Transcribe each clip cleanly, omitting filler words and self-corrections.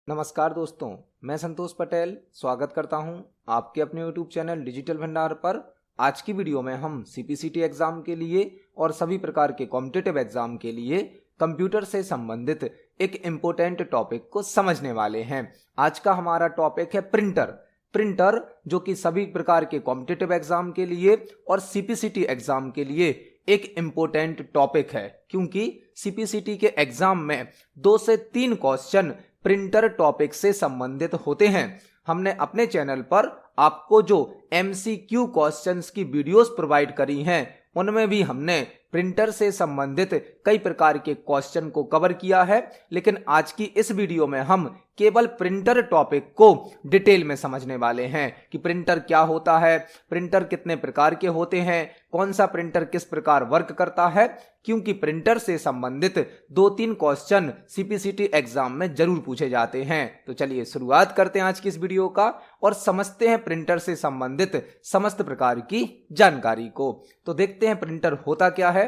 नमस्कार दोस्तों, मैं संतोष पटेल स्वागत करता हूं आपके अपने YouTube चैनल डिजिटल भंडार पर। आज की वीडियो में हम CPCT एग्जाम के लिए और सभी प्रकार के कॉम्पिटिटिव एग्जाम के लिए कंप्यूटर से संबंधित एक इम्पोर्टेंट टॉपिक को समझने वाले हैं। आज का हमारा टॉपिक है प्रिंटर जो कि सभी प्रकार के कॉम्पिटिटिव एग्जाम के लिए और CPCT एग्जाम के लिए एक इम्पोर्टेंट टॉपिक है, क्योंकि CPCT के एग्जाम में 2 से 3 क्वेश्चन प्रिंटर टॉपिक से संबंधित होते हैं। हमने अपने चैनल पर आपको जो MCQ क्वेश्चंस की वीडियोस प्रोवाइड करी हैं, उनमें भी हमने प्रिंटर से संबंधित कई प्रकार के क्वेश्चन को कवर किया है। लेकिन आज की इस वीडियो में हम केवल प्रिंटर टॉपिक को डिटेल में समझने वाले हैं कि प्रिंटर क्या होता है, प्रिंटर कितने प्रकार के होते हैं, कौन सा प्रिंटर किस प्रकार वर्क करता है, क्योंकि प्रिंटर से संबंधित 2-3 क्वेश्चन CPCT एग्जाम में जरूर पूछे जाते हैं। तो चलिए शुरुआत करते हैं आज की इस वीडियो का और समझते हैं प्रिंटर से संबंधित समस्त प्रकार की जानकारी को। तो देखते हैं प्रिंटर होता क्या है।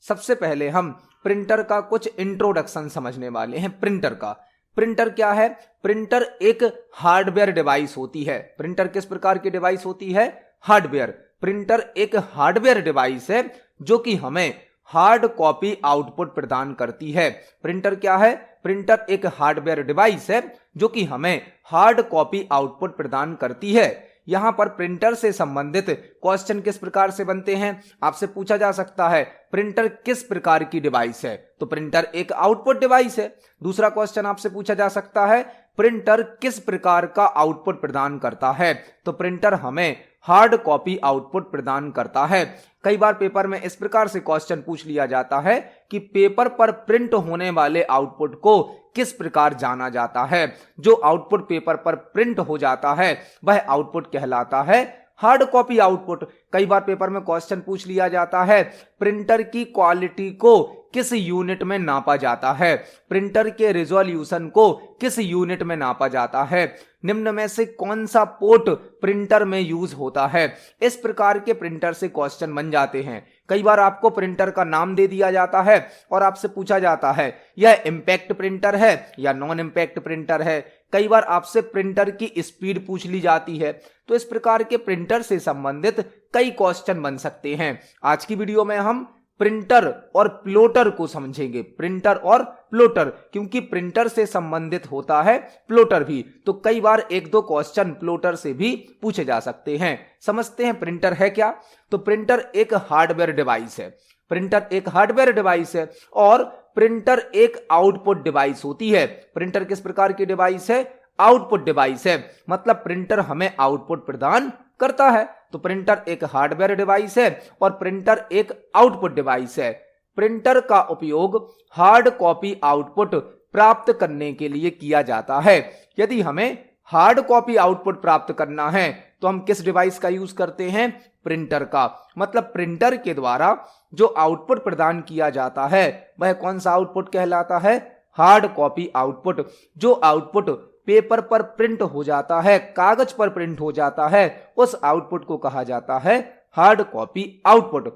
सबसे पहले हम प्रिंटर का कुछ इंट्रोडक्शन समझने वाले हैं। प्रिंटर क्या है? प्रिंटर एक हार्डवेयर डिवाइस होती है। प्रिंटर किस प्रकार की डिवाइस होती है? हार्डवेयर। प्रिंटर एक हार्डवेयर डिवाइस है जो कि हमें हार्ड कॉपी आउटपुट प्रदान करती है। प्रिंटर क्या है? प्रिंटर एक हार्डवेयर डिवाइस है जो कि हमें हार्ड कॉपी आउटपुट प्रदान करती है। यहां पर प्रिंटर से संबंधित क्वेश्चन किस प्रकार से बनते हैं, आपसे पूछा जा सकता है प्रिंटर किस प्रकार की डिवाइस है, तो प्रिंटर एक आउटपुट डिवाइस है। दूसरा क्वेश्चन आपसे पूछा जा सकता है प्रिंटर किस प्रकार का आउटपुट प्रदान करता है, तो प्रिंटर हमें हार्ड कॉपी आउटपुट प्रदान करता है। कई बार पेपर में इस प्रकार से क्वेश्चन पूछ लिया जाता है कि पेपर पर प्रिंट होने वाले आउटपुट को किस प्रकार जाना जाता है। जो आउटपुट पेपर पर प्रिंट हो जाता है वह आउटपुट कहलाता है हार्ड कॉपी आउटपुट। कई बार पेपर में क्वेश्चन पूछ लिया जाता है प्रिंटर की क्वालिटी को किस यूनिट में नापा जाता है, प्रिंटर के रिजोल्यूशन को किस यूनिट में नापा जाता है, निम्न में से कौन सा पोर्ट प्रिंटर में यूज होता है। इस प्रकार के प्रिंटर से क्वेश्चन बन जाते हैं। कई बार आपको प्रिंटर का नाम दे दिया जाता है और आपसे पूछा जाता है यह इंपैक्ट प्रिंटर है या नॉन इंपैक्ट प्रिंटर है। कई बार आपसे प्रिंटर की स्पीड पूछ ली जाती है। तो इस प्रकार के प्रिंटर से संबंधित कई क्वेश्चन बन सकते हैं। आज की वीडियो में हम प्रिंटर और प्लोटर को समझेंगे। प्रिंटर और प्लोटर, क्योंकि प्रिंटर से संबंधित होता है प्लोटर भी, तो कई बार 1-2 क्वेश्चन प्लोटर से भी पूछे जा सकते हैं। समझते हैं प्रिंटर है क्या। तो प्रिंटर एक हार्डवेयर डिवाइस है। प्रिंटर एक हार्डवेयर डिवाइस है और प्रिंटर एक आउटपुट डिवाइस होती है। प्रिंटर किस प्रकार की डिवाइस है? आउटपुट डिवाइस है, मतलब प्रिंटर हमें आउटपुट प्रदान करता है। तो प्रिंटर एक हार्डवेयर डिवाइस है और प्रिंटर एक आउटपुट डिवाइस है। प्रिंटर का उपयोग हार्ड कॉपी आउटपुट प्राप्त करने के लिए किया जाता है। यदि हमें हार्ड कॉपी आउटपुट प्राप्त करना है तो हम किस डिवाइस का यूज करते हैं? प्रिंटर का। मतलब प्रिंटर के द्वारा जो आउटपुट प्रदान किया जाता है वह कौन सा आउटपुट कहलाता है? Hard copy output. जो आउटपुट पेपर पर प्रिंट हो जाता है, कागज पर प्रिंट हो जाता है, उस आउटपुट को कहा जाता है हार्ड कॉपी आउटपुट।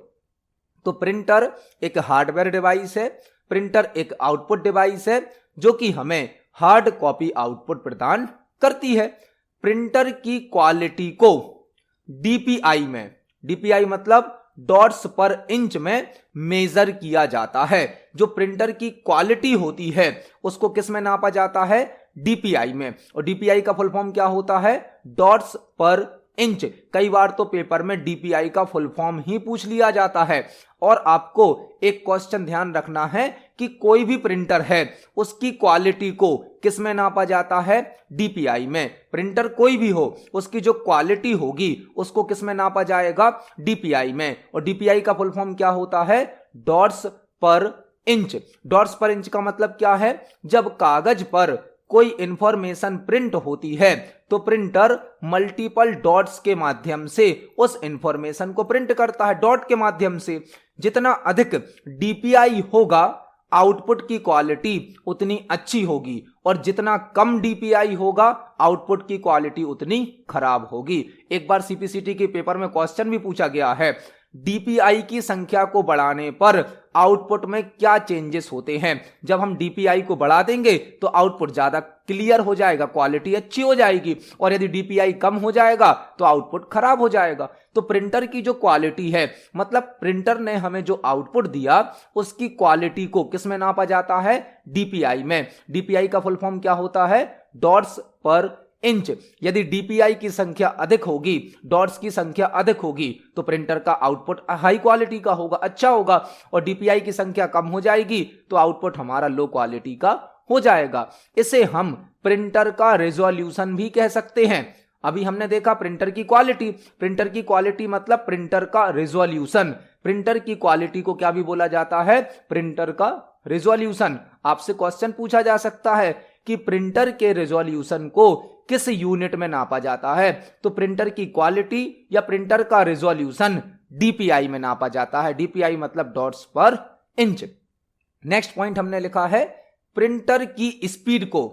तो प्रिंटर एक हार्डवेयर डिवाइस है, प्रिंटर एक आउटपुट डिवाइस है जो कि हमें हार्ड कॉपी आउटपुट प्रदान करती है। प्रिंटर की क्वालिटी को DPI मतलब डॉट्स पर इंच में मेजर किया जाता है। जो प्रिंटर की क्वालिटी होती है उसको किस में नापा जाता है? DPI में। और DPI का फुल फॉर्म क्या होता है? डॉट्स पर इंच। कई बार तो पेपर में DPI का फुल फॉर्म ही पूछ लिया जाता है। और आपको एक क्वेश्चन ध्यान रखना है कि कोई भी प्रिंटर है उसकी क्वालिटी को किस में नापा जाता है? DPI में। प्रिंटर कोई भी हो उसकी जो क्वालिटी होगी उसको किस में नापा जाएगा? DPI में। और DPI का फुल फॉर्म क्या होता है? डॉट्स पर इंच। डॉट्स पर इंच का मतलब क्या है? जब कागज पर कोई इंफॉर्मेशन प्रिंट होती है तो प्रिंटर मल्टीपल डॉट्स के माध्यम से उस इंफॉर्मेशन को प्रिंट करता है, डॉट के माध्यम से। जितना अधिक DPI होगा आउटपुट की क्वालिटी उतनी अच्छी होगी और जितना कम DPI होगा आउटपुट की क्वालिटी उतनी खराब होगी। एक बार CPCT के पेपर में क्वेश्चन भी पूछा गया है DPI की संख्या को बढ़ाने पर आउटपुट में क्या चेंजेस होते हैं। जब हम DPI को बढ़ा देंगे तो आउटपुट ज्यादा क्लियर हो जाएगा, क्वालिटी अच्छी हो जाएगी, और यदि DPI कम हो जाएगा तो आउटपुट खराब हो जाएगा। तो प्रिंटर की जो क्वालिटी है, मतलब प्रिंटर ने हमें जो आउटपुट दिया उसकी क्वालिटी को किस में नापा जाता है, DPI में। DPI का फुल फॉर्म क्या होता है, डॉट्स पर इंच। यदि DPI की संख्या अधिक होगी, डॉट्स की संख्या अधिक होगी, तो प्रिंटर का आउटपुट हाई क्वालिटी का होगा, अच्छा होगा, और DPI की संख्या कम हो जाएगी तो आउटपुट हमारा लो क्वालिटी का हो जाएगा। इसे हम प्रिंटर का रेजोल्यूशन भी कह सकते हैं। अभी हमने देखा प्रिंटर की क्वालिटी, प्रिंटर की क्वालिटी मतलब प्रिंटर का रेजोल्यूशन। प्रिंटर की क्वालिटी को क्या भी बोला जाता है, प्रिंटर का रेजोल्यूशन। आपसे क्वेश्चन पूछा जा सकता है कि प्रिंटर के रेजोल्यूशन को किस यूनिट में नापा जाता है, तो प्रिंटर की क्वालिटी या प्रिंटर का रेजोल्यूशन DPI में नापा जाता है। DPI मतलब डॉट्स पर इंच। नेक्स्ट पॉइंट हमने लिखा है प्रिंटर की स्पीड को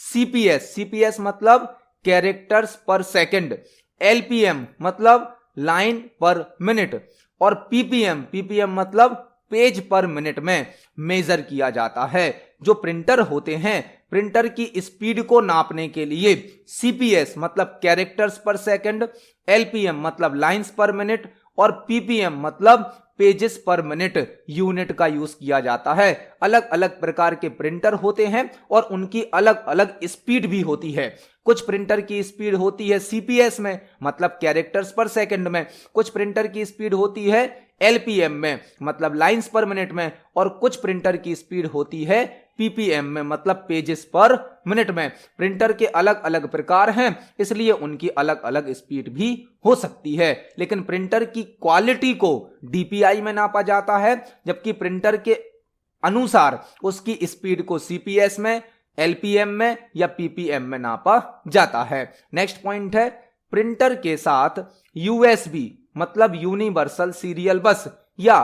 CPS मतलब कैरेक्टर्स पर सेकंड, LPM मतलब लाइन पर मिनट, और PPM मतलब पेज पर मिनट में मेजर किया जाता है। जो प्रिंटर होते हैं, प्रिंटर की स्पीड को नापने के लिए CPS मतलब कैरेक्टर्स पर सेकंड, LPM मतलब लाइंस पर मिनट, और PPM मतलब पेजेस पर मिनट यूनिट का यूज किया जाता है। अलग अलग प्रकार के प्रिंटर होते हैं और उनकी अलग अलग स्पीड भी होती है। कुछ प्रिंटर की स्पीड होती है CPS में मतलब कैरेक्टर्स पर सेकंड में, कुछ प्रिंटर की स्पीड होती है LPM में मतलब लाइंस पर मिनट में, और कुछ प्रिंटर की स्पीड होती है PPM में मतलब पेजेस पर मिनट में। प्रिंटर के अलग अलग प्रकार हैं, इसलिए उनकी अलग अलग स्पीड भी हो सकती है। लेकिन प्रिंटर की क्वालिटी को DPI में नापा जाता है, जबकि प्रिंटर के अनुसार उसकी स्पीड को CPS में, LPM में या PPM में नापा जाता है। नेक्स्ट पॉइंट है प्रिंटर के साथ USB मतलब यूनिवर्सल सीरियल बस या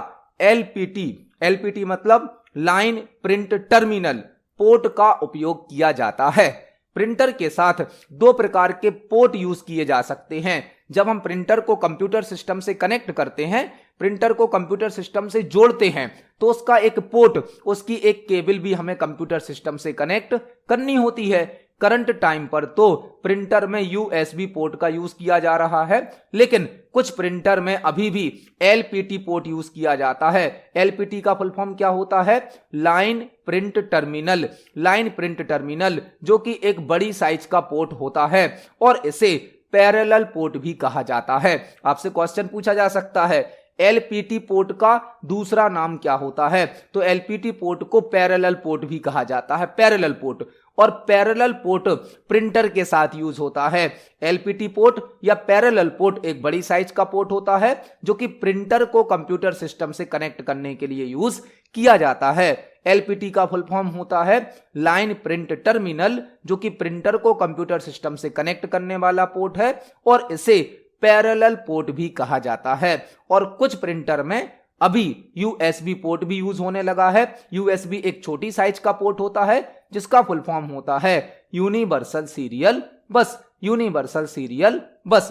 LPT मतलब लाइन प्रिंट टर्मिनल पोर्ट का उपयोग किया जाता है। प्रिंटर के साथ दो प्रकार के पोर्ट यूज किए जा सकते हैं। जब हम प्रिंटर को कंप्यूटर सिस्टम से कनेक्ट करते हैं, प्रिंटर को कंप्यूटर सिस्टम से जोड़ते हैं, तो उसका एक पोर्ट, उसकी एक केबल भी हमें कंप्यूटर सिस्टम से कनेक्ट करनी होती है। करंट टाइम पर तो प्रिंटर में USB पोर्ट का यूज किया जा रहा है, लेकिन कुछ प्रिंटर में अभी भी LPT पोर्ट यूज किया जाता है। LPT का फुल फॉर्म क्या होता है, line print terminal. Line print terminal जो कि एक बड़ी साइज का पोर्ट होता है और इसे पैरेलल पोर्ट भी कहा जाता है। आपसे क्वेश्चन पूछा जा सकता है LPT पोर्ट का दूसरा नाम क्या होता है, तो LPT पोर्ट को पैरेलल पोर्ट भी कहा जाता है, पैरेलल पोर्ट। और पैरेलल पोर्ट प्रिंटर के साथ यूज होता है। LPT पोर्ट या पैरेलल पोर्ट एक बड़ी साइज का पोर्ट होता है जो कि प्रिंटर को कंप्यूटर सिस्टम से कनेक्ट करने के लिए यूज किया जाता है। LPT का फुल फॉर्म होता है लाइन प्रिंट टर्मिनल, जो कि प्रिंटर को कंप्यूटर सिस्टम से कनेक्ट करने वाला पोर्ट है और इसे पैरेलल पोर्ट भी कहा जाता है। और कुछ प्रिंटर में अभी USB पोर्ट भी यूज होने लगा है। USB एक छोटी साइज का पोर्ट होता है जिसका फुल फॉर्म होता है यूनिवर्सल सीरियल बस, यूनिवर्सल सीरियल बस।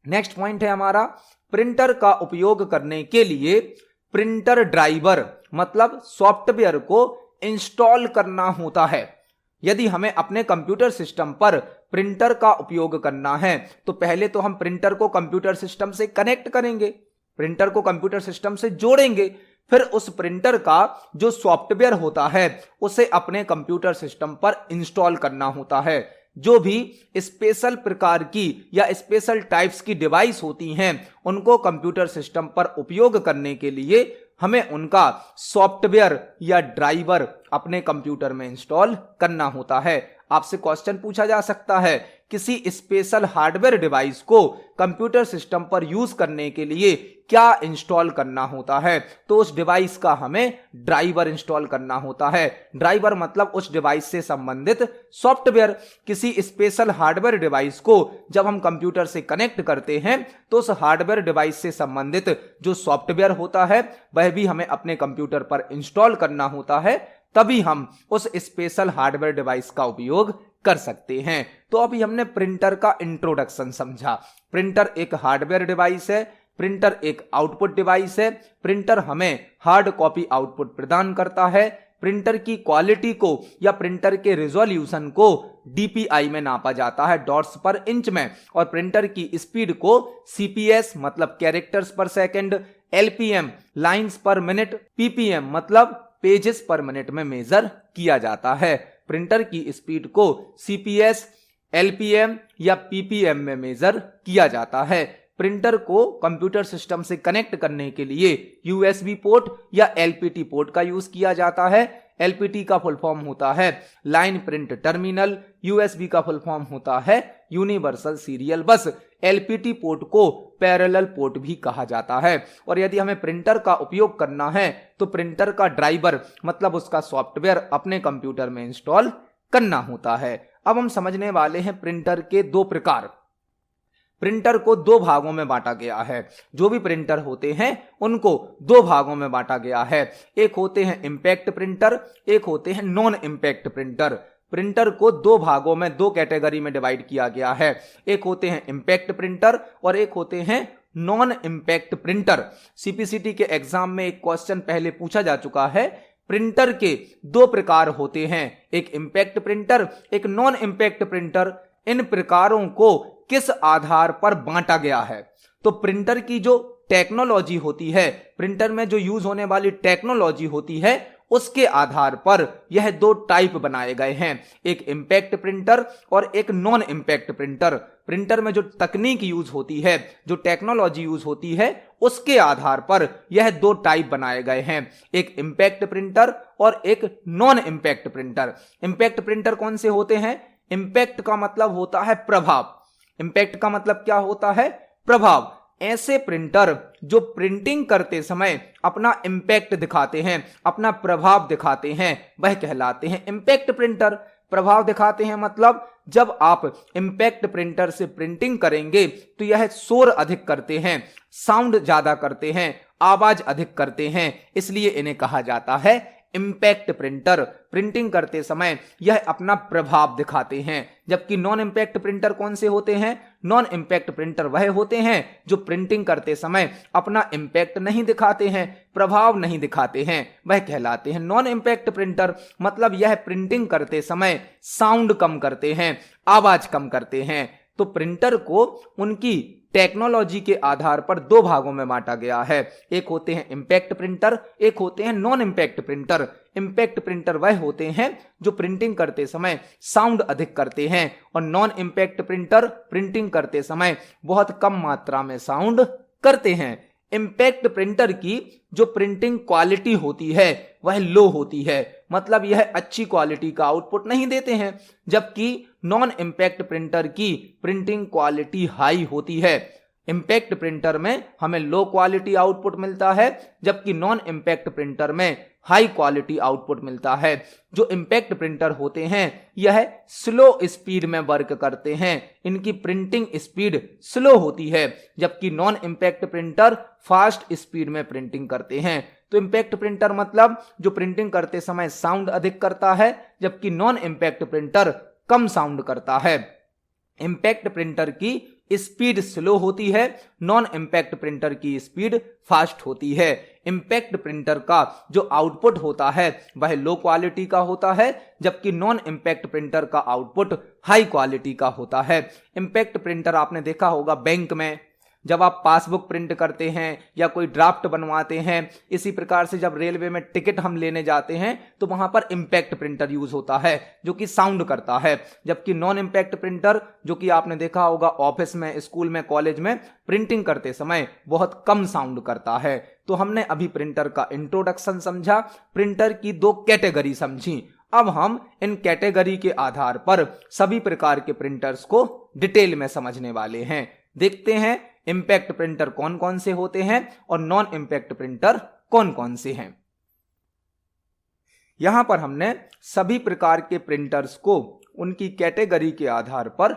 नेक्स्ट पॉइंट है हमारा प्रिंटर का उपयोग करने के लिए प्रिंटर ड्राइवर मतलब सॉफ्टवेयर को इंस्टॉल करना होता है। यदि हमें अपने कंप्यूटर सिस्टम पर प्रिंटर का उपयोग करना है तो पहले तो हम प्रिंटर को कंप्यूटर सिस्टम से कनेक्ट करेंगे, प्रिंटर को कंप्यूटर सिस्टम से जोड़ेंगे, फिर उस प्रिंटर का जो सॉफ्टवेयर होता है उसे अपने कंप्यूटर सिस्टम पर इंस्टॉल करना होता है। जो भी स्पेशल प्रकार की या स्पेशल टाइप्स की डिवाइस होती हैं उनको कंप्यूटर सिस्टम पर उपयोग करने के लिए हमें उनका सॉफ्टवेयर या ड्राइवर अपने कंप्यूटर में इंस्टॉल करना होता है। आपसे क्वेश्चन पूछा जा सकता है किसी स्पेशल हार्डवेयर डिवाइस को कंप्यूटर सिस्टम पर यूज करने के लिए क्या इंस्टॉल करना होता है, तो उस डिवाइस का हमें ड्राइवर इंस्टॉल करना होता है। ड्राइवर मतलब उस डिवाइस से संबंधित सॉफ्टवेयर। किसी स्पेशल हार्डवेयर डिवाइस को जब हम कंप्यूटर से कनेक्ट करते हैं तो उस हार्डवेयर डिवाइस से संबंधित जो सॉफ्टवेयर होता है वह भी हमें अपने कंप्यूटर पर इंस्टॉल करना होता है, तभी हम उस स्पेशल हार्डवेयर डिवाइस का उपयोग कर सकते हैं। तो अभी हमने प्रिंटर का इंट्रोडक्शन समझा। प्रिंटर एक हार्डवेयर डिवाइस है, प्रिंटर एक आउटपुट डिवाइस है। प्रिंटर हमें हार्ड कॉपी आउटपुट प्रदान करता है। प्रिंटर की क्वालिटी को या प्रिंटर के रिजोल्यूशन को DPI में नापा जाता है, डॉट्स पर इंच में। और प्रिंटर की स्पीड को CPS मतलब कैरेक्टर्स पर सेकंड, LPM लाइंस पर मिनट, PPM मतलब पेजेस पर मिनट में मेजर किया जाता है। प्रिंटर की स्पीड को CPS, LPM या PPM में मेजर किया जाता है। प्रिंटर को कंप्यूटर सिस्टम से कनेक्ट करने के लिए USB पोर्ट या LPT पोर्ट का यूज किया जाता है। LPT का फुल फॉर्म होता है लाइन प्रिंट टर्मिनल, USB का फुल फॉर्म होता है यूनिवर्सल सीरियल बस। LPT पोर्ट को पैरेलल पोर्ट भी कहा जाता है। और यदि हमें प्रिंटर का उपयोग करना है तो प्रिंटर का ड्राइवर मतलब उसका सॉफ्टवेयर अपने कंप्यूटर में इंस्टॉल करना होता है। अब हम समझने वाले हैं प्रिंटर के दो प्रकार। प्रिंटर को दो भागों में बांटा गया है। जो भी प्रिंटर होते हैं उनको दो भागों में बांटा गया है। एक होते हैं इंपैक्ट प्रिंटर, एक होते हैं नॉन इंपैक्ट प्रिंटर। प्रिंटर को दो भागों में, दो कैटेगरी में डिवाइड किया गया है। एक होते हैं इंपैक्ट प्रिंटर और एक होते हैं नॉन इंपैक्ट प्रिंटर। CPCT के एग्जाम में एक क्वेश्चन पहले पूछा जा चुका है। प्रिंटर के दो प्रकार होते हैं, एक इंपैक्ट प्रिंटर, एक नॉन इंपैक्ट प्रिंटर। इन प्रकारों को किस आधार पर बांटा गया है? तो प्रिंटर की जो टेक्नोलॉजी होती है, प्रिंटर में जो यूज होने वाली टेक्नोलॉजी होती है, उसके आधार पर यह दो टाइप बनाए गए हैं, एक इंपैक्ट प्रिंटर और एक नॉन इंपैक्ट प्रिंटर। प्रिंटर में जो तकनीक यूज होती है, जो टेक्नोलॉजी यूज होती है, उसके आधार पर यह दो टाइप बनाए गए हैं, एक इंपैक्ट प्रिंटर और एक non impact printer. Impact printer कौन से होते हैं? इंपैक्ट का मतलब होता है प्रभाव। इंपैक्ट का मतलब क्या होता है? प्रभाव। ऐसे प्रिंटर जो प्रिंटिंग करते समय अपना इंपैक्ट दिखाते हैं, अपना प्रभाव दिखाते हैं, वह कहलाते हैं इंपैक्ट प्रिंटर। प्रभाव दिखाते हैं मतलब जब आप इंपैक्ट प्रिंटर से प्रिंटिंग करेंगे तो यह शोर अधिक करते हैं, साउंड ज्यादा करते हैं, आवाज अधिक करते हैं, इसलिए इन्हें कहा जाता है इंपैक्ट प्रिंटर। प्रिंटिंग करते समय यह अपना प्रभाव दिखाते हैं। जबकि नॉन इंपैक्ट प्रिंटर कौन से होते हैं? नॉन इंपैक्ट प्रिंटर वह होते हैं जो प्रिंटिंग करते समय अपना इंपैक्ट नहीं दिखाते हैं, प्रभाव नहीं दिखाते हैं, वह कहलाते हैं नॉन इंपैक्ट प्रिंटर। मतलब यह प्रिंटिंग करते समय साउंड कम करते हैं, आवाज कम करते हैं। तो प्रिंटर को उनकी टेक्नोलॉजी के आधार पर दो भागों में बांटा गया है, एक होते हैं इंपैक्ट प्रिंटर, एक होते हैं non impact printer. Impact printer वह होते हैं जो प्रिंटिंग करते समय साउंड अधिक करते हैं और नॉन इंपैक्ट प्रिंटर प्रिंटिंग करते समय बहुत कम मात्रा में साउंड करते हैं। इंपैक्ट प्रिंटर की जो प्रिंटिंग क्वालिटी होती है वह लो होती है, मतलब यह अच्छी क्वालिटी का आउटपुट नहीं देते हैं। जबकि नॉन इंपैक्ट प्रिंटर की प्रिंटिंग क्वालिटी हाई होती है। इंपैक्ट प्रिंटर में हमें लो क्वालिटी आउटपुट मिलता है, जबकि नॉन इंपैक्ट प्रिंटर में हाई क्वालिटी आउटपुट मिलता है। जो इंपैक्ट प्रिंटर होते हैं यह स्लो स्पीड में वर्क करते हैं, इनकी प्रिंटिंग स्पीड स्लो होती है, जबकि non impact printer fast speed में प्रिंटिंग करते हैं। तो इंपैक्ट प्रिंटर मतलब जो प्रिंटिंग करते समय साउंड अधिक करता है, जबकि नॉन इंपैक्ट प्रिंटर कम साउंड करता है। इंपैक्ट प्रिंटर की स्पीड स्लो होती है, नॉन इंपैक्ट प्रिंटर की स्पीड फास्ट होती है। इंपैक्ट प्रिंटर का जो आउटपुट होता है वह लो क्वालिटी का होता है, जबकि नॉन इंपैक्ट प्रिंटर का आउटपुट हाई क्वालिटी का होता है। इंपैक्ट प्रिंटर आपने देखा होगा बैंक में जब आप पासबुक प्रिंट करते हैं या कोई ड्राफ्ट बनवाते हैं, इसी प्रकार से जब रेलवे में टिकट हम लेने जाते हैं तो वहां पर इंपैक्ट प्रिंटर यूज होता है जो कि साउंड करता है। जबकि नॉन इंपैक्ट प्रिंटर जो कि आपने देखा होगा ऑफिस में, स्कूल में, कॉलेज में प्रिंटिंग करते समय बहुत कम साउंड करता है। तो हमने अभी प्रिंटर का इंट्रोडक्शन समझा, प्रिंटर की दो कैटेगरी समझी। अब हम इन कैटेगरी के आधार पर सभी प्रकार के प्रिंटर्स को डिटेल में समझने वाले हैं। देखते हैं इंपैक्ट प्रिंटर कौन कौन से होते हैं और नॉन इंपैक्ट प्रिंटर कौन कौन से हैं। यहां पर हमने सभी प्रकार के प्रिंटर्स को उनकी कैटेगरी के आधार पर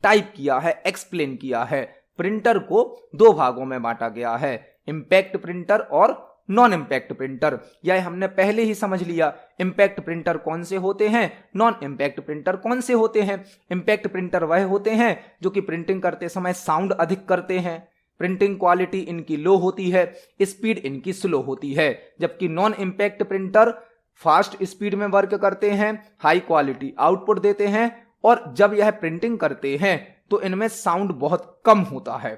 टाइप किया है, एक्सप्लेन किया है। प्रिंटर को दो भागों में बांटा गया है, इंपैक्ट प्रिंटर और नॉन इंपैक्ट प्रिंटर। यह हमने पहले ही समझ लिया। इंपैक्ट प्रिंटर कौन से होते हैं, नॉन इंपैक्ट प्रिंटर कौन से होते हैं। इंपैक्ट प्रिंटर वह होते हैं जो कि प्रिंटिंग करते समय साउंड अधिक करते हैं, प्रिंटिंग क्वालिटी इनकी लो होती है, स्पीड इनकी स्लो होती है। जबकि non impact printer fast speed में वर्क करते हैं, हाई क्वालिटी आउटपुट देते हैं, और जब यह प्रिंटिंग करते हैं तो इनमें साउंड बहुत कम होता है।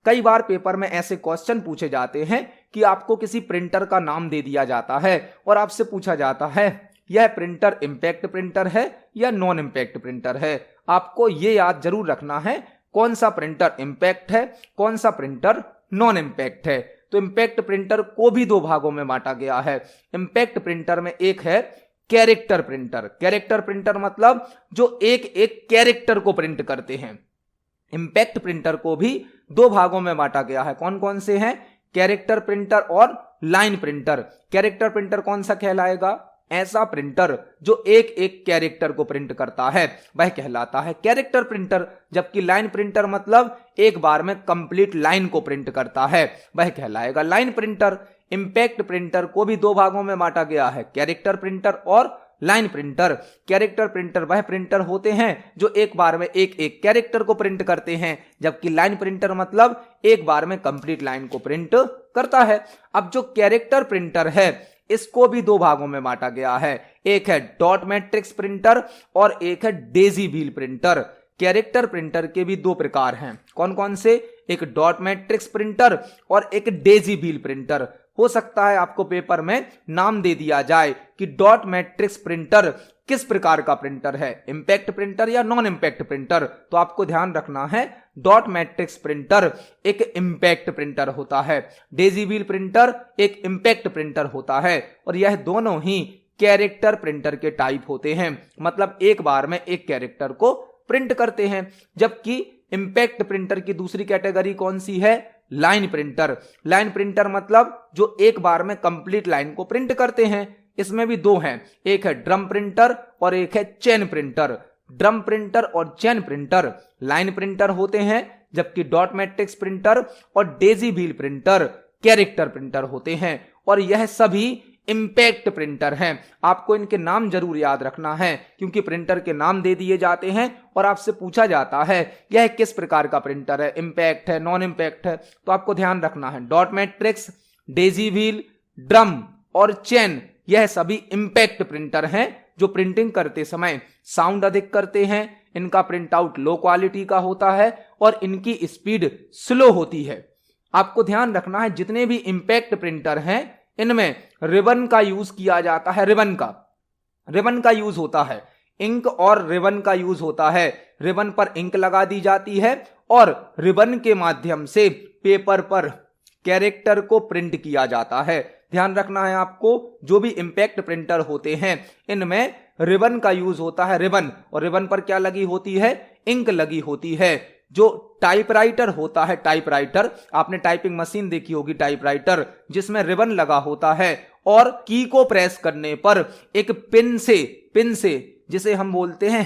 कई बार पेपर में ऐसे क्वेश्चन पूछे जाते हैं कि आपको किसी प्रिंटर का नाम दे दिया जाता है और आपसे पूछा जाता है यह प्रिंटर इंपैक्ट प्रिंटर है या नॉन इंपैक्ट प्रिंटर है। आपको ये याद जरूर रखना है कौन सा प्रिंटर इंपैक्ट है, कौन सा प्रिंटर नॉन इंपैक्ट है। तो इंपैक्ट प्रिंटर को भी दो भागों में बांटा गया है। इंपैक्ट प्रिंटर में एक है कैरेक्टर प्रिंटर। कैरेक्टर प्रिंटर मतलब जो एक एक कैरेक्टर को प्रिंट करते हैं। इंपैक्ट प्रिंटर को भी दो भागों में बांटा गया है। कौन कौन से हैं? कैरेक्टर प्रिंटर और लाइन प्रिंटर। कैरेक्टर प्रिंटर कौन सा कहलाएगा? ऐसा प्रिंटर जो एक एक कैरेक्टर को प्रिंट करता है वह कहलाता है कैरेक्टर प्रिंटर। जबकि लाइन प्रिंटर मतलब एक बार में कंप्लीट लाइन को प्रिंट करता है वह कहलाएगा लाइन प्रिंटर। इंपैक्ट प्रिंटर को भी दो भागों में बांटा गया है, कैरेक्टर प्रिंटर और लाइन प्रिंटर। कैरेक्टर प्रिंटर वह प्रिंटर होते हैं जो एक बार में एक एक कैरेक्टर को प्रिंट करते हैं, जबकि लाइन प्रिंटर मतलब एक बार में कंप्लीट लाइन को प्रिंट करता है। अब जो कैरेक्टर प्रिंटर है इसको भी दो भागों में बांटा गया है, एक है डॉट मैट्रिक्स प्रिंटर और एक है Daisy wheel printer. Character printer के भी दो प्रकार हैं। कौन कौन से? एक डॉट मैट्रिक्स प्रिंटर और एक डेजी व्हील प्रिंटर। हो सकता है आपको पेपर में नाम दे दिया जाए कि डॉट मैट्रिक्स प्रिंटर किस प्रकार का प्रिंटर है, इंपैक्ट प्रिंटर या नॉन इंपैक्ट प्रिंटर। तो आपको ध्यान रखना है डॉट मैट्रिक्स प्रिंटर एक इंपैक्ट प्रिंटर होता है, डेजी व्हील प्रिंटर एक इंपैक्ट प्रिंटर होता है, और यह दोनों ही कैरेक्टर प्रिंटर के टाइप होते हैं, मतलब एक बार में एक कैरेक्टर को प्रिंट करते हैं। जबकि इंपैक्ट प्रिंटर की दूसरी कैटेगरी कौन सी है? Line printer. लाइन प्रिंटर मतलब जो एक बार में कंप्लीट लाइन को प्रिंट करते हैं। इसमें भी दो हैं, एक है ड्रम प्रिंटर और एक है चेन प्रिंटर। ड्रम प्रिंटर और चेन प्रिंटर लाइन प्रिंटर होते हैं, जबकि डॉट मैट्रिक्स प्रिंटर और Daisy wheel printer character printer होते हैं, और यह सभी इंपैक्ट प्रिंटर हैं। आपको इनके नाम जरूर याद रखना है क्योंकि प्रिंटर के नाम दे दिए जाते हैं और आपसे पूछा जाता है यह किस प्रकार का प्रिंटर है, इंपैक्ट है, नॉन इंपैक्ट है। तो आपको ध्यान रखना है dot matrix, Daisy wheel, drum और चेन यह सभी इंपैक्ट प्रिंटर हैं जो प्रिंटिंग करते समय साउंड अधिक करते हैं, इनका प्रिंट आउट लो क्वालिटी का होता है और इनकी स्पीड स्लो होती है। आपको ध्यान रखना है जितने भी इंपैक्ट प्रिंटर हैं इनमें रिबन का यूज किया जाता है। रिबन का यूज होता है, इंक और रिबन का यूज होता है। रिबन पर इंक लगा दी जाती है और रिबन के माध्यम से पेपर पर कैरेक्टर को प्रिंट किया जाता है। ध्यान रखना है आपको, जो भी इंपैक्ट प्रिंटर होते हैं इनमें रिबन का यूज होता है। रिबन, और रिबन पर क्या लगी होती है? इंक लगी होती है। जो टाइपराइटर होता है, टाइपराइटर, आपने टाइपिंग मशीन देखी होगी टाइपराइटर, जिसमें रिबन लगा होता है और की को प्रेस करने पर एक पिन से जिसे हम बोलते हैं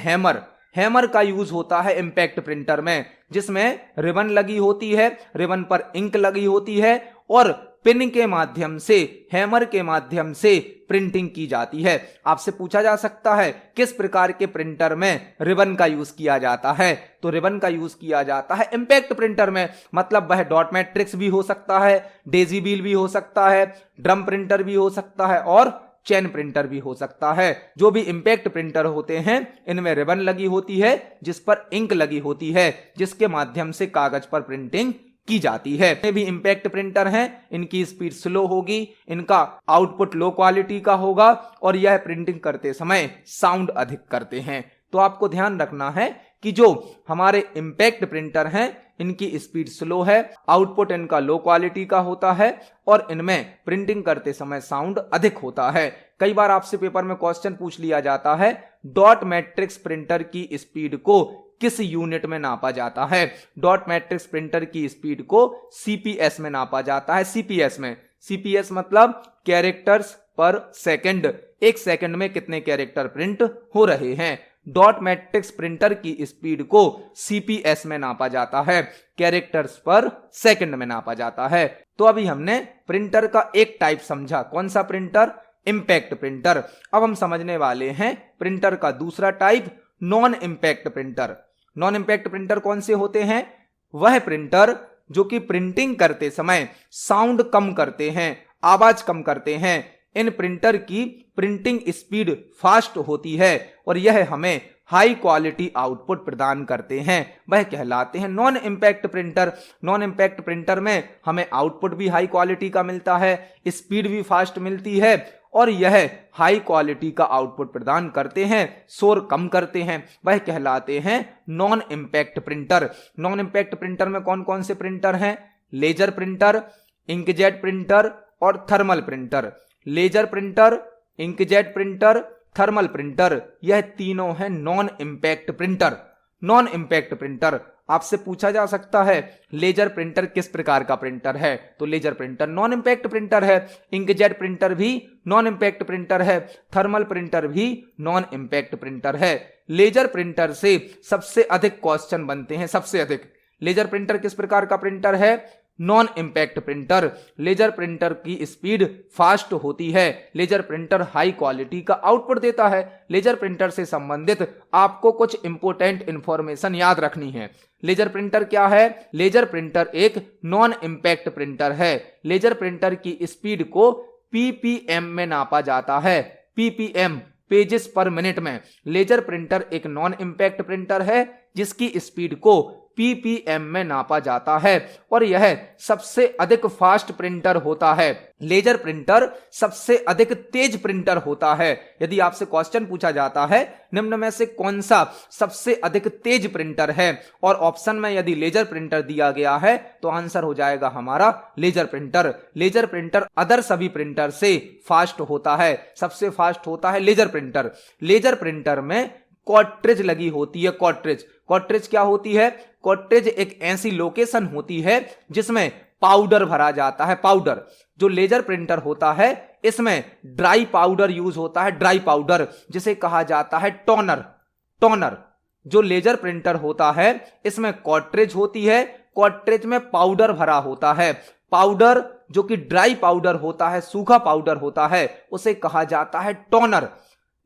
हैमर का यूज होता है इंपैक्ट प्रिंटर में, जिसमें रिबन लगी होती है, रिबन पर इंक लगी होती है और पिन के माध्यम से, हैमर के माध्यम से प्रिंटिंग की जाती है। आपसे पूछा जा सकता है किस प्रकार के प्रिंटर में रिबन का यूज किया जाता है, तो रिबन का यूज किया जाता है इंपैक्ट प्रिंटर में। मतलब वह डॉट मैट्रिक्स भी हो सकता है, डेजी व्हील भी हो सकता है, ड्रम प्रिंटर भी हो सकता है और चेन प्रिंटर भी हो सकता है। जो भी इंपैक्ट प्रिंटर होते हैं इनमें रिबन लगी होती है जिस पर इंक लगी होती है, जिसके माध्यम से कागज पर प्रिंटिंग की जाती है। ये भी इंपैक्ट प्रिंटर हैं, इनकी स्पीड स्लो होगी, इनका आउटपुट लो क्वालिटी का होगा और यह प्रिंटिंग करते समय साउंड अधिक करते हैं। तो आपको ध्यान रखना है कि जो हमारे इंपैक्ट प्रिंटर हैं इनकी स्पीड स्लो है, आउटपुट इनका लो क्वालिटी का होता है और इनमें प्रिंटिंग करते समय साउंड अधिक होता है। कई बार आपसे पेपर में क्वेश्चन पूछ लिया जाता है डॉट मैट्रिक्स प्रिंटर की स्पीड को किस यूनिट में नापा जाता है? डॉट मैट्रिक्स प्रिंटर की स्पीड को सीपीएस में नापा जाता है। सीपीएस मतलब कैरेक्टर्स पर सेकंड, एक सेकंड में कितने कैरेक्टर प्रिंट हो रहे हैं। डॉट मैट्रिक्स प्रिंटर की स्पीड को सीपीएस में नापा जाता है, कैरेक्टर्स पर सेकंड में नापा जाता है। तो अभी हमने प्रिंटर का एक टाइप समझा, कौन सा प्रिंटर? Impact printer. अब हम समझने वाले हैं प्रिंटर का दूसरा type, non impact printer. Non impact printer कौन से होते हैं? वह प्रिंटर जो कि प्रिंटिंग करते समय साउंड कम करते हैं, आवाज कम करते हैं। इन प्रिंटर की प्रिंटिंग स्पीड फास्ट होती है और यह हमें हाई क्वालिटी आउटपुट प्रदान करते हैं, वह कहलाते हैं non impact printer. Non impact printer में हमें आउटपुट भी हाई क्वालिटी का मिलता है, स्पीड भी फास्ट मिलती है और यह हाई क्वालिटी का आउटपुट प्रदान करते हैं, शोर कम करते हैं, वह कहलाते हैं non impact printer. Non impact printer में कौन कौन से प्रिंटर हैं? लेजर प्रिंटर, इंकजेट प्रिंटर और thermal printer. Laser printer, inkjet printer, thermal printer, यह तीनों हैं non impact printer. Non impact printer आपसे पूछा जा सकता है लेजर प्रिंटर किस प्रकार का प्रिंटर है, तो laser printer non impact printer है, इंकजेट प्रिंटर भी नॉन इंपैक्ट प्रिंटर है, थर्मल प्रिंटर भी नॉन इंपैक्ट प्रिंटर है। लेजर प्रिंटर से सबसे अधिक क्वेश्चन बनते हैं, सबसे अधिक। लेजर प्रिंटर किस प्रकार का प्रिंटर है? Non impact printer. Laser printer की स्पीड फास्ट होती है, लेजर प्रिंटर हाई क्वालिटी का आउटपुट देता है। लेजर प्रिंटर से संबंधित आपको कुछ इंपोर्टेंट इंफॉर्मेशन याद रखनी है। लेजर प्रिंटर क्या है? लेजर प्रिंटर एक नॉन इंपैक्ट प्रिंटर है। लेजर प्रिंटर की स्पीड को पीपीएम में नापा जाता है, पीपीएम, पेजेस पर मिनट में। लेजर प्रिंटर एक नॉन इंपैक्ट प्रिंटर है जिसकी स्पीड को पीपीएम में नापा जाता है और यह सबसे अधिक फास्ट प्रिंटर होता है। लेजर प्रिंटर सबसे अधिक तेज प्रिंटर होता है। यदि आपसे क्वेश्चन पूछा जाता है निम्न में से कौन सा सबसे अधिक तेज प्रिंटर है और ऑप्शन में यदि लेजर प्रिंटर दिया गया है तो आंसर हो जाएगा हमारा laser printer. Laser printer other सभी प्रिंटर से फास्ट होता है, सबसे फास्ट होता है लेजर प्रिंटर। लेजर प्रिंटर में कार्ट्रिज लगी होती है, कार्ट्रिज। कार्ट्रिज क्या होती है? कार्ट्रिज एक ऐसी लोकेशन होती है जिसमें पाउडर भरा जाता है, पाउडर। जो लेजर प्रिंटर होता है इसमें ड्राई पाउडर यूज होता है, ड्राई पाउडर, जिसे कहा जाता है टोनर, टोनर। जो लेजर प्रिंटर होता है इसमें कार्ट्रिज होती है, कार्ट्रिज में पाउडर भरा होता है। पाउडर जो कि ड्राई पाउडर होता है, सूखा पाउडर होता है, उसे कहा जाता है टोनर।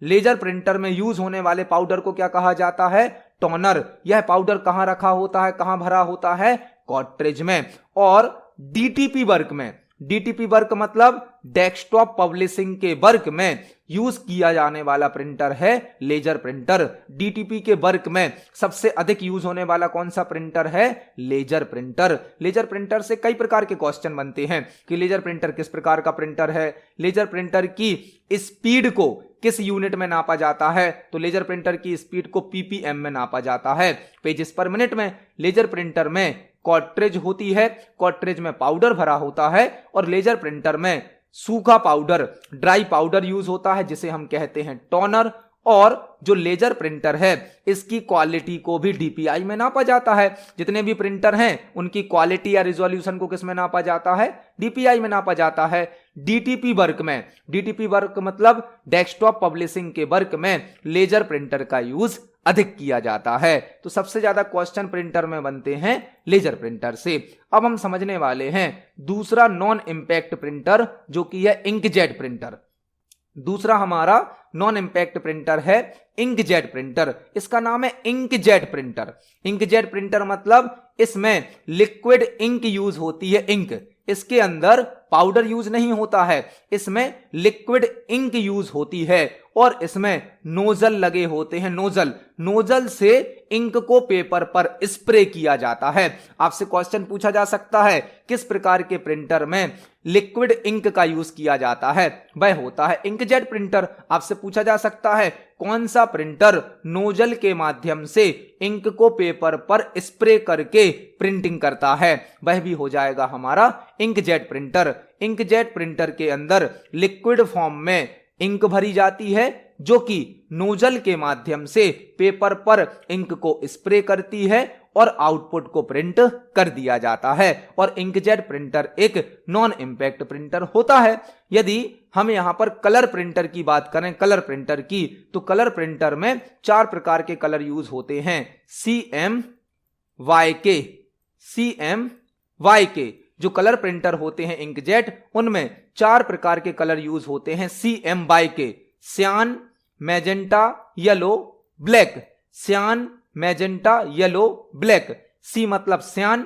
लेजर प्रिंटर में यूज होने वाले पाउडर को क्या कहा जाता है? टोनर। यह पाउडर कहां रखा होता है, कहां भरा होता है? कार्ट्रिज में। और डीटीपी वर्क में, डीटीपी वर्क मतलब डेस्कटॉप पब्लिशिंग के वर्क में यूज किया जाने वाला प्रिंटर है लेजर प्रिंटर। डीटीपी के वर्क में सबसे अधिक यूज होने वाला कौन सा प्रिंटर है? Laser printer. लेजर प्रिंटर से कई प्रकार के क्वेश्चन बनते हैं कि लेजर प्रिंटर किस प्रकार का प्रिंटर है, लेजर प्रिंटर की स्पीड को किस यूनिट में नापा जाता है, तो लेजर प्रिंटर की स्पीड को पीपीएम में नापा जाता है, पेजेस पर मिनट में। लेजर प्रिंटर में कार्ट्रिज होती है, कार्ट्रिज में पाउडर भरा होता है और लेजर प्रिंटर में सूखा पाउडर, ड्राई पाउडर यूज होता है जिसे हम कहते हैं टोनर। और जो लेजर प्रिंटर है इसकी क्वालिटी को भी डीपीआई में नापा जाता है। जितने भी प्रिंटर हैं उनकी क्वालिटी या रिजोल्यूशन को किस में नापा जाता है? डीपीआई में नापा जाता है। डीटीपी वर्क में, डीटीपी वर्क मतलब डेस्कटॉप पब्लिशिंग के वर्क में लेजर प्रिंटर का यूज अधिक किया जाता है। तो सबसे ज्यादा क्वेश्चन प्रिंटर में बनते हैं लेजर प्रिंटर से। अब हम समझने वाले हैं दूसरा नॉन इंपैक्ट प्रिंटर जो कि है इंकजेट प्रिंटर। दूसरा हमारा नॉन इंपैक्ट प्रिंटर है इंकजेट प्रिंटर। इसका नाम है इंकजेट प्रिंटर। इंकजेट प्रिंटर मतलब इसमें लिक्विड इंक यूज होती है, इंक। इसके अंदर पाउडर यूज नहीं होता है, इसमें लिक्विड इंक यूज होती है और इसमें नोजल लगे होते हैं, नोजल। नोजल से इंक को पेपर पर स्प्रे किया जाता है। आपसे क्वेश्चन पूछा जा सकता है किस प्रकार के प्रिंटर में लिक्विड इंक का यूज किया जाता है, वह होता है इंकजेट प्रिंटर। आपसे पूछा जा सकता है कौन सा प्रिंटर नोजल के माध्यम से इंक को पेपर पर स्प्रे करके प्रिंटिंग करता है, वह भी हो जाएगा हमारा इंकजेट प्रिंटर। इंकजेट प्रिंटर के अंदर लिक्विड फॉर्म में इंक भरी जाती है जो कि नोजल के माध्यम से पेपर पर इंक को स्प्रे करती है और आउटपुट को प्रिंट कर दिया जाता है। और इंकजेट प्रिंटर एक नॉन इंपैक्ट प्रिंटर होता है। यदि हम यहां पर कलर प्रिंटर की बात करें, कलर प्रिंटर की, तो कलर प्रिंटर में 4 प्रकार के कलर यूज होते हैं। CMYK, CMYK जो कलर प्रिंटर होते हैं इंकजेट, उनमें 4 प्रकार के कलर यूज होते हैं। CMYK, सियान, मैजेंटा, येलो, ब्लैक। सियान, मैजेंटा, येलो, ब्लैक। सी मतलब सियान,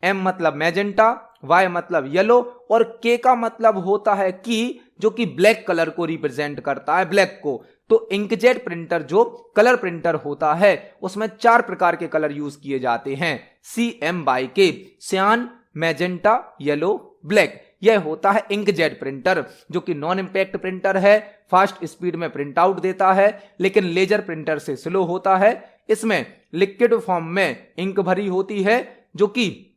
M मतलब मैजेंटा, Y मतलब येलो और K का मतलब होता है की, जो कि ब्लैक कलर को रिप्रेजेंट करता है, ब्लैक को। तो इंकजेट प्रिंटर जो कलर प्रिंटर होता है उसमें 4 प्रकार के कलर यूज किए जाते हैं, CM/K, सियान, मैजेंटा, येलो, ब्लैक। यह होता है इंकजेट प्रिंटर, जो कि नॉन इंपैक्ट प्रिंटर है, फास्ट स्पीड में प्रिंट आउट देता है, लेकिन लेजर प्रिंटर से स्लो होता है। इसमें लिक्विड फॉर्म में इंक भरी होती है, जो कि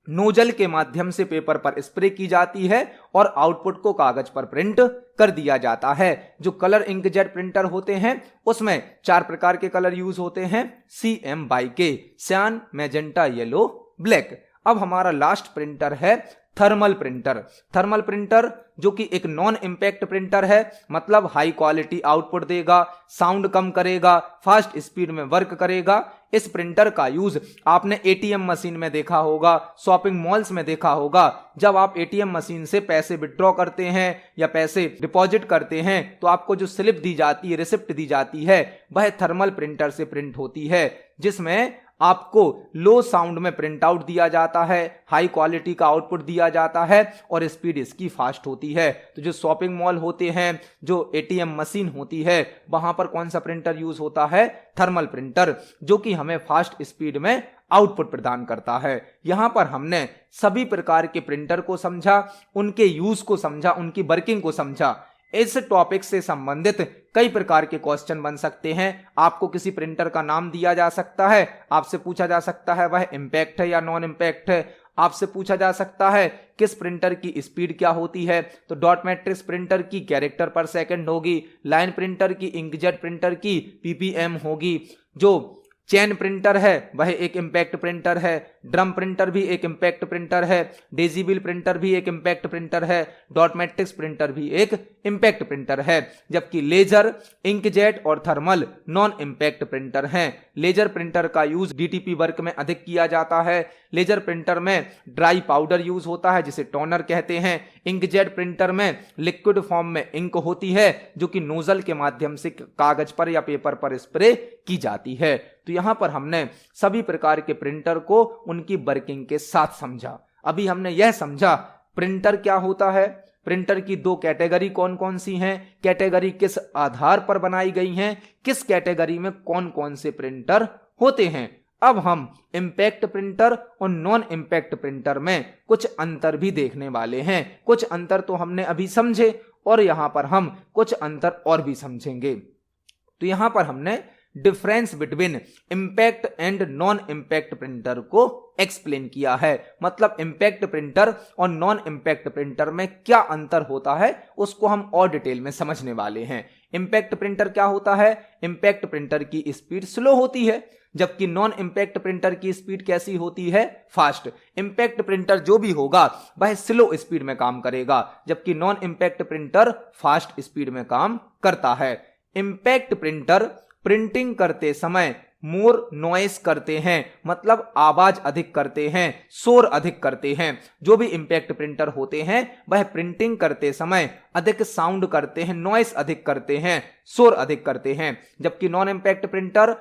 नोजल के माध्यम से पेपर पर स्प्रे की जाती है और आउटपुट को कागज पर प्रिंट कर दिया जाता है। जो कलर इंकजेट प्रिंटर होते हैं उसमें 4 प्रकार के कलर यूज होते हैं, CM/K, सियान, मैजेंटा, येलो, ब्लैक। अब हमारा लास्ट प्रिंटर है थर्मल प्रिंटर। थर्मल प्रिंटर जो कि एक नॉन इंपैक्ट प्रिंटर है, मतलब हाई क्वालिटी आउटपुट देगा, साउंड कम करेगा, फास्ट स्पीड में वर्क करेगा। इस प्रिंटर का यूज आपने एटीएम मशीन में देखा होगा, शॉपिंग मॉल्स में देखा होगा। जब आप एटीएम मशीन से पैसे विड्रॉ करते हैं या पैसे डिपॉजिट करते हैं तो आपको जो स्लिप दी जाती है, रिसिप्ट दी जाती है, वह थर्मल प्रिंटर से प्रिंट होती है, जिसमें आपको लो साउंड में प्रिंट आउट दिया जाता है, हाई क्वालिटी का आउटपुट दिया जाता है और स्पीड इसकी फास्ट होती है। तो जो शॉपिंग मॉल होते हैं, जो एटीएम मशीन होती है, वहां पर कौन सा प्रिंटर यूज होता है? थर्मल प्रिंटर, जो कि हमें फास्ट स्पीड में आउटपुट प्रदान करता है। यहां पर हमने सभी प्रकार के प्रिंटर को समझा, उनके यूज को समझा, उनकी वर्किंग को समझा। इस टॉपिक से संबंधित कई प्रकार के क्वेश्चन बन सकते हैं। आपको किसी प्रिंटर का नाम दिया जा सकता है, आपसे पूछा जा सकता है वह इंपैक्ट है या नॉन इंपैक्ट है। आपसे पूछा जा सकता है किस प्रिंटर की स्पीड क्या होती है, तो डॉट मैट्रिक्स प्रिंटर की कैरेक्टर पर सेकंड होगी, लाइन प्रिंटर की, इंकजेट प्रिंटर की PPM होगी। जो चेन प्रिंटर है वह एक इंपैक्ट प्रिंटर है, ड्रम प्रिंटर भी एक इंपैक्ट प्रिंटर है, डेजिबल प्रिंटर भी एक इंपैक्ट प्रिंटर है, डॉट मैट्रिक्स प्रिंटर भी एक इंपैक्ट प्रिंटर है। जबकि लेजर, इंकजेट और थर्मल नॉन इंपैक्ट प्रिंटर हैं। लेजर प्रिंटर का यूज DTP वर्क में अधिक किया जाता है। लेजर प्रिंटर में ड्राई पाउडर यूज होता है जिसे टोनर कहते हैं। इंकजेट प्रिंटर में लिक्विड फॉर्म में इंक होती है, जो कि नोजल के माध्यम से कागज पर या पेपर पर स्प्रे की जाती है। तो यहां पर हमने सभी प्रकार के प्रिंटर को उनकी वर्किंग के साथ समझा। अभी हमने यह समझा प्रिंटर क्या होता है, प्रिंटर की 2 कैटेगरी कौन कौन सी हैं, कैटेगरी किस आधार पर बनाई गई हैं, किस कैटेगरी में कौन कौन से प्रिंटर होते हैं। अब हम इंपैक्ट प्रिंटर और नॉन इंपैक्ट प्रिंटर में कुछ अंतर भी देखने वाले हैं। कुछ अंतर तो हमने अभी समझे और यहां पर हम कुछ अंतर और भी समझेंगे। तो यहां पर हमने difference between impact and non impact printer को एक्सप्लेन किया है। मतलब इंपैक्ट प्रिंटर और नॉन इंपैक्ट प्रिंटर में क्या अंतर होता है उसको हम और डिटेल में समझने वाले हैं। इंपैक्ट प्रिंटर क्या होता है? इंपैक्ट प्रिंटर की स्पीड स्लो होती है, जबकि नॉन इंपैक्ट प्रिंटर की स्पीड कैसी होती है? फास्ट। इंपैक्ट प्रिंटर जो भी होगा वह स्लो स्पीड में काम करेगा, जबकि non impact printer fast speed में काम करता है। इंपैक्ट प्रिंटर प्रिंटिंग करते समय मोर नॉइस करते हैं, मतलब आवाज अधिक करते हैं, शोर अधिक करते हैं। जो भी इंपैक्ट प्रिंटर होते हैं वह प्रिंटिंग करते समय अधिक साउंड करते हैं, नॉइस अधिक करते हैं, शोर अधिक करते हैं। जबकि नॉन इंपैक्ट प्रिंटर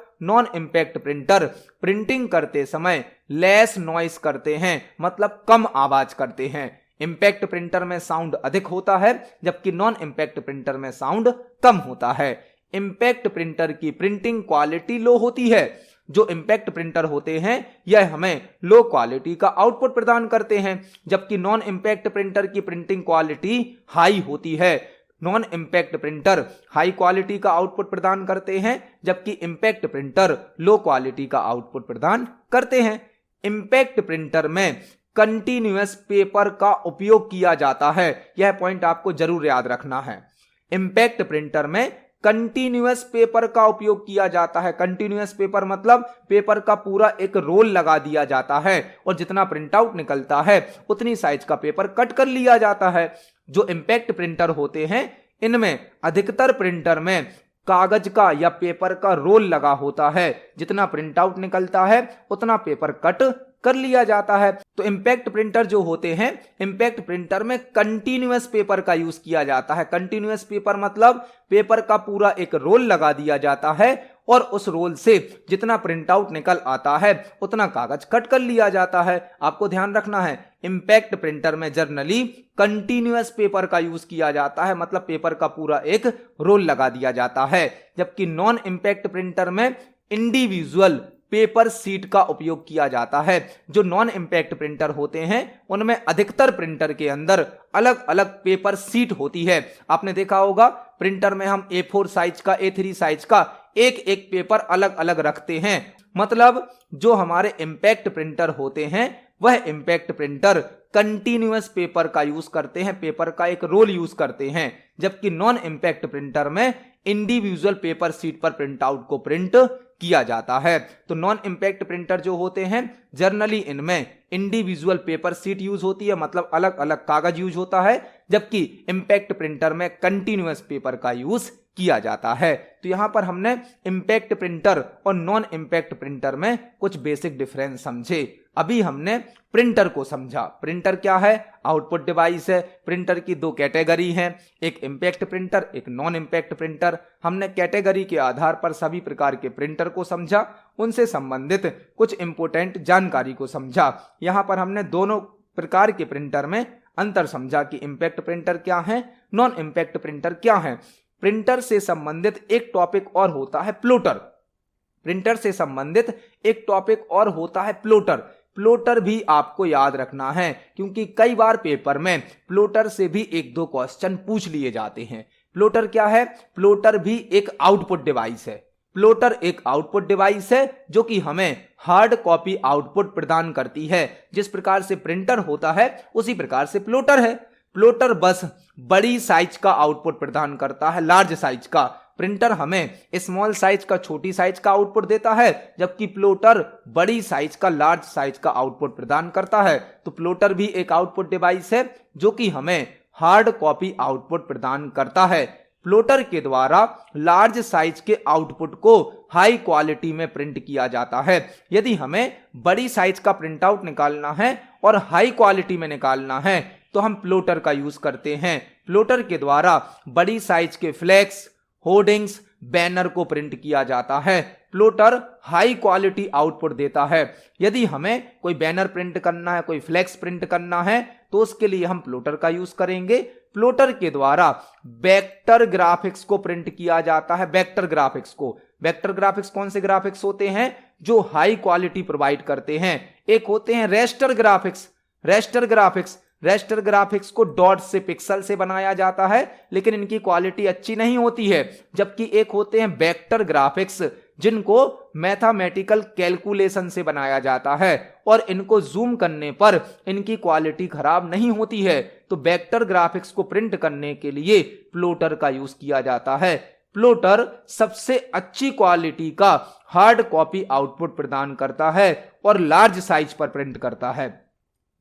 प्रिंटिंग करते समय लेस नॉइस करते हैं, मतलब कम आवाज करते हैं। इंपैक्ट प्रिंटर में साउंड अधिक होता है, जबकि नॉन इंपैक्ट प्रिंटर में साउंड कम होता है। इंपैक्ट प्रिंटर की प्रिंटिंग क्वालिटी लो होती है। जो इंपैक्ट प्रिंटर होते हैं यह हमें लो क्वालिटी का आउटपुट प्रदान करते हैं, जबकि नॉन इंपैक्ट प्रिंटर की प्रिंटिंग क्वालिटी हाई होती है। Non impact printer high quality का आउटपुट प्रदान करते हैं, जबकि इंपैक्ट प्रिंटर लो क्वालिटी का आउटपुट प्रदान करते हैं। इंपैक्ट प्रिंटर में कंटिन्यूअस पेपर का उपयोग किया जाता है, यह पॉइंट आपको जरूर याद रखना है। इंपैक्ट प्रिंटर में कंटिन्यूअस पेपर का उपयोग किया जाता है। कंटिन्यूअस पेपर मतलब पेपर का पूरा एक रोल लगा दिया जाता है और जितना प्रिंट आउट निकलता है उतनी साइज का पेपर कट कर लिया जाता है। जो इंपैक्ट प्रिंटर होते हैं इनमें अधिकतर प्रिंटर में कागज का या पेपर का रोल लगा होता है, जितना प्रिंट आउट निकलता है उतना पेपर कट कर लिया जाता है। तो इंपैक्ट प्रिंटर जो होते हैं, इंपैक्ट प्रिंटर में कंटिन्यूअस पेपर का यूज किया जाता है। कंटिन्यूअस पेपर मतलब पेपर का पूरा एक रोल लगा दिया जाता है और उस रोल से जितना प्रिंट आउट निकल आता है उतना कागज कट कर लिया जाता है। आपको ध्यान रखना है, इंपैक्ट प्रिंटर में जर्नली कंटिन्यूअस पेपर का यूज किया जाता है, मतलब पेपर का पूरा एक रोल लगा दिया जाता है, जबकि नॉन इंपैक्ट प्रिंटर में इंडिविजुअल पेपर सीट का उपयोग किया जाता है। जो नॉन इंपैक्ट प्रिंटर होते हैं उनमें अधिकतर प्रिंटर के अंदर अलग अलग पेपर सीट होती है। आपने देखा होगा प्रिंटर में हम A4 साइज का, A3 साइज का एक एक पेपर अलग अलग रखते हैं। मतलब जो हमारे इंपैक्ट प्रिंटर होते हैं वह इंपैक्ट प्रिंटर कंटिन्यूअस पेपर का यूज करते हैं, पेपर का एक रोल यूज करते हैं, जबकि नॉन इंपैक्ट प्रिंटर में इंडिविजुअल पेपर सीट पर प्रिंट आउट को प्रिंट किया जाता है। तो नॉन इंपैक्ट प्रिंटर जो होते हैं जनरली इनमें इंडिविजुअल पेपर सीट यूज होती है, मतलब अलग अलग कागज यूज होता है, जबकि इंपैक्ट प्रिंटर में कंटिन्यूअस पेपर का यूज किया जाता है। तो यहां पर हमने इंपैक्ट प्रिंटर और नॉन इंपैक्ट प्रिंटर में कुछ बेसिक डिफरेंस समझे। अभी हमने प्रिंटर को समझा। प्रिंटर क्या है? आउटपुट डिवाइस है। प्रिंटर की दो कैटेगरी हैं, एक इंपैक्ट प्रिंटर, एक नॉन इंपैक्ट प्रिंटर। हमने कैटेगरी के आधार पर सभी प्रकार के प्रिंटर को समझा, उनसे संबंधित कुछ इंपोर्टेंट जानकारी को समझा। यहां पर हमने दोनों प्रकार के प्रिंटर में अंतर समझा कि इंपैक्ट प्रिंटर क्या है, नॉन इंपैक्ट प्रिंटर क्या है। प्रिंटर से संबंधित एक टॉपिक और होता है प्लॉटर। प्रिंटर से संबंधित एक टॉपिक और होता है प्लॉटर। प्लॉटर भी आपको याद रखना है क्योंकि कई बार पेपर में प्लॉटर से भी एक दो क्वेश्चन पूछ लिए जाते हैं। प्लॉटर क्या है? प्लॉटर भी एक आउटपुट डिवाइस है। प्लॉटर एक आउटपुट डिवाइस है जो कि हमें हार्ड कॉपी आउटपुट प्रदान करती है। जिस प्रकार से प्रिंटर होता है उसी प्रकार से प्लॉटर है। प्लॉटर बस बड़ी साइज का आउटपुट प्रदान करता है, लार्ज साइज का। प्रिंटर हमें स्मॉल साइज का, छोटी साइज का आउटपुट देता है, जबकि प्लॉटर बड़ी साइज का, लार्ज साइज का आउटपुट प्रदान करता है। तो प्लॉटर भी एक आउटपुट डिवाइस है जो कि हमें हार्ड कॉपी आउटपुट प्रदान करता है। प्लॉटर के द्वारा लार्ज साइज के आउटपुट को हाई क्वालिटी में प्रिंट किया जाता है। यदि हमें बड़ी साइज का प्रिंट आउट निकालना है और हाई क्वालिटी में निकालना है तो हम प्लॉटर का यूज करते हैं। प्लॉटर के द्वारा बड़ी साइज के फ्लेक्स, होर्डिंग्स, बैनर को प्रिंट किया जाता है। प्लॉटर हाई क्वालिटी आउटपुट देता है। यदि हमें कोई बैनर प्रिंट करना है, कोई फ्लेक्स प्रिंट करना है तो उसके लिए हम प्लॉटर का यूज करेंगे। प्लॉटर के द्वारा वेक्टर ग्राफिक्स को प्रिंट किया जाता है। वेक्टर ग्राफिक्स को, वेक्टर ग्राफिक्स कौन से ग्राफिक्स होते हैं जो हाई क्वालिटी प्रोवाइड करते हैं? एक होते हैं रेस्टर ग्राफिक्स। रेस्टर ग्राफिक्स को डॉट से, पिक्सल से बनाया जाता है, लेकिन इनकी क्वालिटी अच्छी नहीं होती है। जबकि एक होते हैं वेक्टर ग्राफिक्स जिनको मैथमेटिकल कैलकुलेशन से बनाया जाता है और इनको जूम करने पर इनकी क्वालिटी खराब नहीं होती है। तो वेक्टर ग्राफिक्स को प्रिंट करने के लिए प्लॉटर का यूज किया जाता है। प्लॉटर सबसे अच्छी क्वालिटी का हार्ड कॉपी आउटपुट प्रदान करता है और लार्ज साइज पर प्रिंट करता है।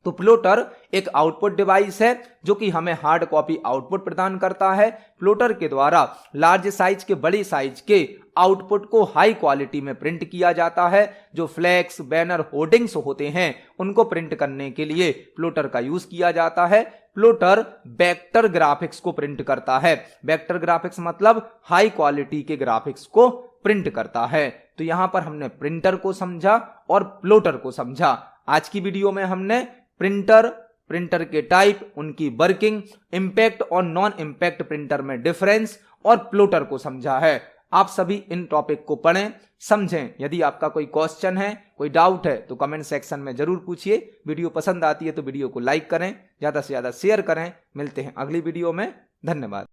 तो प्लॉटर एक आउटपुट डिवाइस है जो कि हमें हार्ड कॉपी आउटपुट प्रदान करता है। प्लॉटर के द्वारा लार्ज साइज के, बड़ी साइज के आउटपुट को हाई क्वालिटी में प्रिंट किया जाता है। जो फ्लेक्स, बैनर, होर्डिंग्स होते हैं उनको प्रिंट करने के लिए प्लॉटर का यूज किया जाता है। प्लॉटर वेक्टर ग्राफिक्स को प्रिंट करता है। वेक्टर ग्राफिक्स मतलब हाई क्वालिटी के ग्राफिक्स को प्रिंट करता है। तो यहां पर हमने प्रिंटर को समझा और प्लॉटर को समझा। आज की वीडियो में हमने प्रिंटर के टाइप, उनकी वर्किंग, इंपैक्ट और नॉन इंपैक्ट प्रिंटर में डिफरेंस और प्लॉटर को समझा है। आप सभी इन टॉपिक को पढ़ें, समझें। यदि आपका कोई क्वेश्चन है, कोई डाउट है तो कमेंट सेक्शन में जरूर पूछिए। वीडियो पसंद आती है तो वीडियो को लाइक करें, ज्यादा से ज्यादा शेयर करें। मिलते हैं अगली वीडियो में। धन्यवाद।